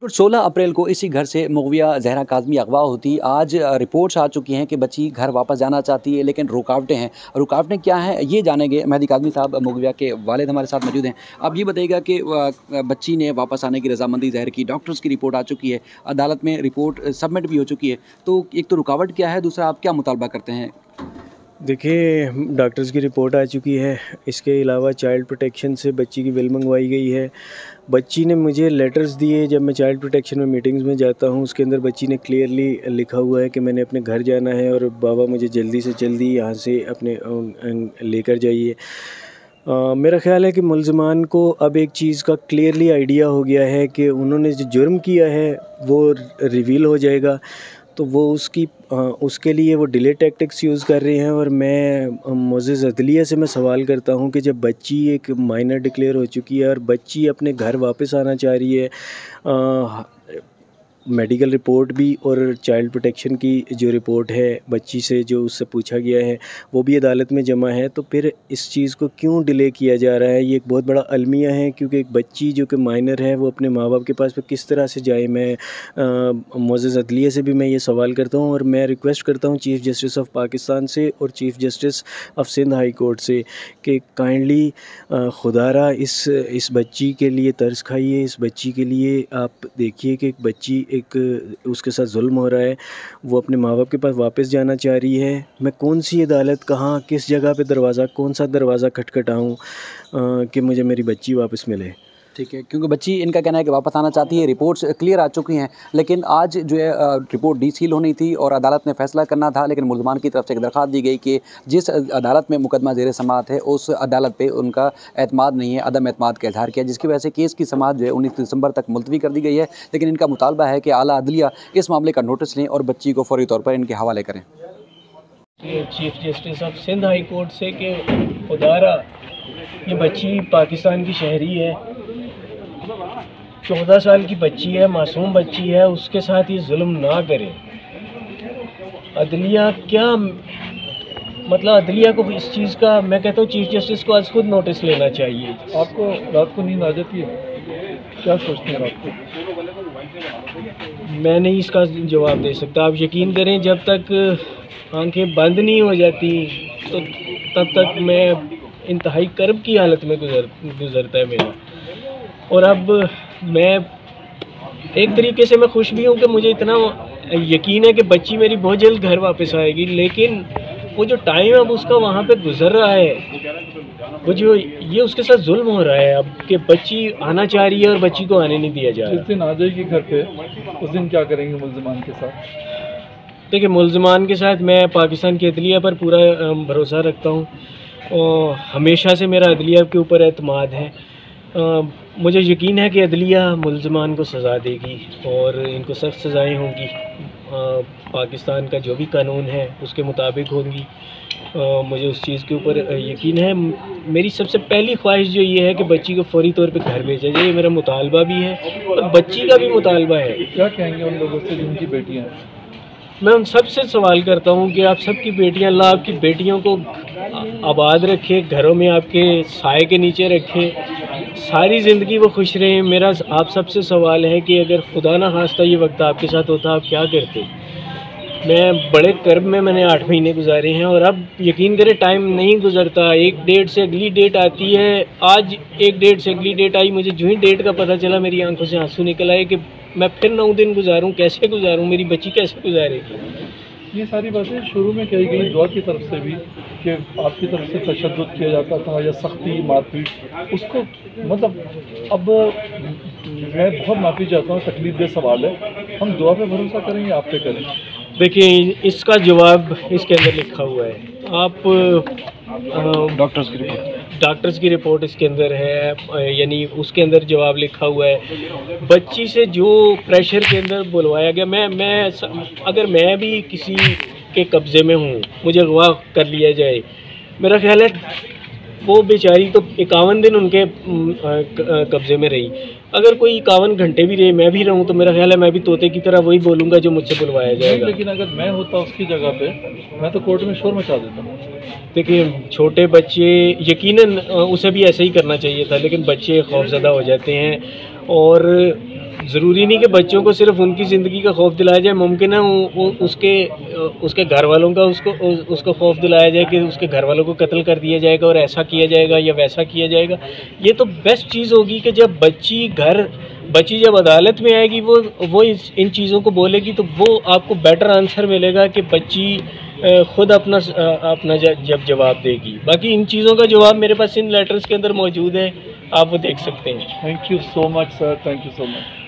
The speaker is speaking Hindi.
16 अप्रैल को इसी घर से मुग़विया ज़हरा काज़मी अगवा होती। आज रिपोर्ट्स आ चुकी हैं कि बच्ची घर वापस जाना चाहती है, लेकिन रुकावटें क्या हैं ये जानेंगे। मेहदी काज़मी साहब मुग़विया के वालिद हमारे साथ मौजूद हैं। आप ये बताइएगा कि बच्ची ने वापस आने की रज़ामंदी ज़ाहिर की, डॉक्टर्स की रिपोर्ट आ चुकी है, अदालत में रिपोर्ट सबमिट भी हो चुकी है। तो एक तो रुकावट क्या है, दूसरा आप क्या मुतालबा करते हैं? देखिए, डॉक्टर्स की रिपोर्ट आ चुकी है। इसके अलावा चाइल्ड प्रोटेक्शन से बच्ची की विल मंगवाई गई है। बच्ची ने मुझे लेटर्स दिए। जब मैं चाइल्ड प्रोटेक्शन में मीटिंग्स में जाता हूँ, उसके अंदर बच्ची ने क्लियरली लिखा हुआ है कि मैंने अपने घर जाना है और बाबा मुझे जल्दी से जल्दी यहाँ से अपने लेकर जाइए। मेरा ख़्याल है कि मुल्ज़िमान को अब एक चीज़ का क्लियरली आइडिया हो गया है कि उन्होंने जो जुर्म किया है वो रिवील हो जाएगा। तो वो उसके लिए वो डिले टैक्टिक्स यूज़ कर रहे हैं। और मैं मोअज़्ज़िज़ अदलिया से मैं सवाल करता हूँ कि जब बच्ची एक माइनर डिक्लेयर हो चुकी है और बच्ची अपने घर वापस आना चाह रही है, मेडिकल रिपोर्ट भी और चाइल्ड प्रोटेक्शन की जो रिपोर्ट है बच्ची से जो उससे पूछा गया है वो भी अदालत में जमा है, तो फिर इस चीज़ को क्यों डिले किया जा रहा है? ये एक बहुत बड़ा अलमिया है, क्योंकि एक बच्ची जो कि माइनर है वो अपने माँ बाप के पास किस तरह से जाए। मैं मोअज़्ज़िज़ अदलिया से भी मैं ये सवाल करता हूँ और मैं रिक्वेस्ट करता हूँ चीफ़ जस्टिस ऑफ पाकिस्तान से और chief justice of Sindh high court से कि काइंडली खुदारा इस बच्ची के लिए तरस खाइए। इस बच्ची के लिए आप देखिए कि एक बच्ची उसके साथ जुल्म हो रहा है, वो अपने माँ बाप के पास वापस जाना चाह रही है। मैं कौन सी अदालत, कहाँ, किस जगह पे कौन सा दरवाज़ा खटखटाऊँ कि मुझे मेरी बच्ची वापस मिले? ठीक है, क्योंकि बच्ची इनका कहना है कि वापस आना चाहती है, रिपोर्ट्स क्लियर आ चुकी हैं, लेकिन आज जो है रिपोर्ट डीसील होनी थी और अदालत ने फैसला करना था, लेकिन मुल्ज़मान की तरफ से एक दरख्वास्त दी गई कि जिस अदालत में मुकदमा ज़ेर समाअत है उस अदालत पे उनका एतमाद नहीं है, अदम एतमाद का इज़हार किया, जिसकी वजह से केस की समाअत जो है 19 दिसंबर तक मुलतवी कर दी गई है। लेकिन इनका मुतालबा है कि आला अदलिया इस मामले का नोटिस लें और बच्ची को फौरी तौर पर इनके हवाले करें। Chief justice of Sindh high court से कि खुदारा ये बच्ची पाकिस्तान की शहरी है, 14 साल की बच्ची है, मासूम बच्ची है, उसके साथ ये जुल्म ना करें। अदलिया क्या मतलब, अदलिया को इस चीज़ का, मैं कहता हूँ चीफ जस्टिस को आज खुद नोटिस लेना चाहिए। आपको रात को नींद आ जाती है? क्या सोचते हैं रात को? मैं नहीं इसका जवाब दे सकता। आप यकीन करें, जब तक आंखें बंद नहीं हो जाती तो तब तक मैं इंतहाई कर्ब की हालत में गुजरता है मेरा। और अब मैं एक तरीके से मैं खुश भी हूँ कि मुझे इतना यकीन है कि बच्ची मेरी बहुत जल्द घर वापस आएगी, लेकिन वो जो टाइम अब उसका वहाँ पे गुजर रहा है, वो जो ये उसके साथ जुल्म हो रहा है अब कि बच्ची आना चाह रही है और बच्ची को आने नहीं दिया जा रहा। जिस दिन आ जाएगी घर पे उस दिन क्या करेंगे मुल्ज़िमान के साथ? देखिए, मुल्ज़िमान के साथ मैं पाकिस्तान की अदलिया पर पूरा भरोसा रखता हूँ और हमेशा से मेरा अदलिया के ऊपर एतमाद है। मुझे यकीन है कि अदलिया मुल्ज़िमान को सज़ा देगी और इनको सख्त सज़ाएँ होंगी। पाकिस्तान का जो भी कानून है उसके मुताबिक होंगी। मुझे उस चीज़ के ऊपर यकीन है। मेरी सबसे पहली ख्वाहिश जो ये है कि बच्ची को फौरी तौर पे घर भेजा जाए। ये मेरा मुतालबा भी है और बच्ची का भी मुतालबा है। क्या कहेंगे उन लोगों से जिनकी बेटियाँ हैं? मैं उन सब से सवाल करता हूँ कि आप सबकी बेटियाँ, अल्लाह आपकी बेटियों को आबाद रखे, घरों में आपके साए के नीचे रखे, सारी ज़िंदगी वो खुश रहें। मेरा आप सबसे सवाल है कि अगर खुदा ना खास्ता ये वक्त आपके साथ होता, आप क्या करते? मैं बड़े कर्ब में मैंने 8 महीने गुजारे हैं और अब यकीन करें टाइम नहीं गुजरता, एक डेट से अगली डेट आती है। आज एक डेट से अगली डेट आई, मुझे जो ही डेट का पता चला मेरी आंखों से आंसू निकल आए कि मैं फिर 9 दिन गुजारूं, कैसे गुजारूं, मेरी बच्ची कैसे गुजारेगी। ये सारी बातें शुरू में कही गई दुआ की तरफ से भी कि आपकी तरफ से तशद्दुद किया जाता था या सख्ती, मारपीट, उसको मतलब अब मैं बहुत माफ़ी चाहता हूँ, तकलीफ दे सवाल है। हम दुआ पे भरोसा करें या आप पे करें? देखिए, इसका जवाब इसके अंदर लिखा हुआ है। आप डॉक्टर्स की रिपोर्ट इसके अंदर है, यानी उसके अंदर जवाब लिखा हुआ है। बच्ची से जो प्रेशर के अंदर बुलवाया गया, मैं अगर मैं भी किसी के कब्ज़े में हूँ, मुझे अगवा कर लिया जाए, मेरा ख्याल है वो बेचारी तो 51 दिन उनके कब्ज़े में रही। अगर कोई 51 घंटे भी रहे, मैं भी रहूं, तो मेरा ख्याल है मैं भी तोते की तरह वही बोलूँगा जो मुझसे बुलवाया जाएगा। लेकिन अगर मैं होता उसकी जगह पे, मैं तो कोर्ट में शोर मचा देता। देखिए, छोटे बच्चे, यकीनन उसे भी ऐसे ही करना चाहिए था, लेकिन बच्चे खौफज़दा हो जाते हैं और ज़रूरी नहीं कि बच्चों को सिर्फ उनकी ज़िंदगी का खौफ दिलाया जाए, मुमकिन है उसके घर वालों का उसको खौफ दिलाया जाए कि उसके घर वालों को कत्ल कर दिया जाएगा और ऐसा किया जाएगा या वैसा किया जाएगा। ये तो बेस्ट चीज़ होगी कि जब बच्ची जब अदालत में आएगी वो इन चीज़ों को बोलेगी तो वो आपको बेटर आंसर मिलेगा कि बच्ची ख़ुद अपना जब जवाब देगी। बाकी इन चीज़ों का जवाब मेरे पास इन लेटर्स के अंदर मौजूद है, आप वो देख सकते हैं। Thank you so much sir, thank you so much.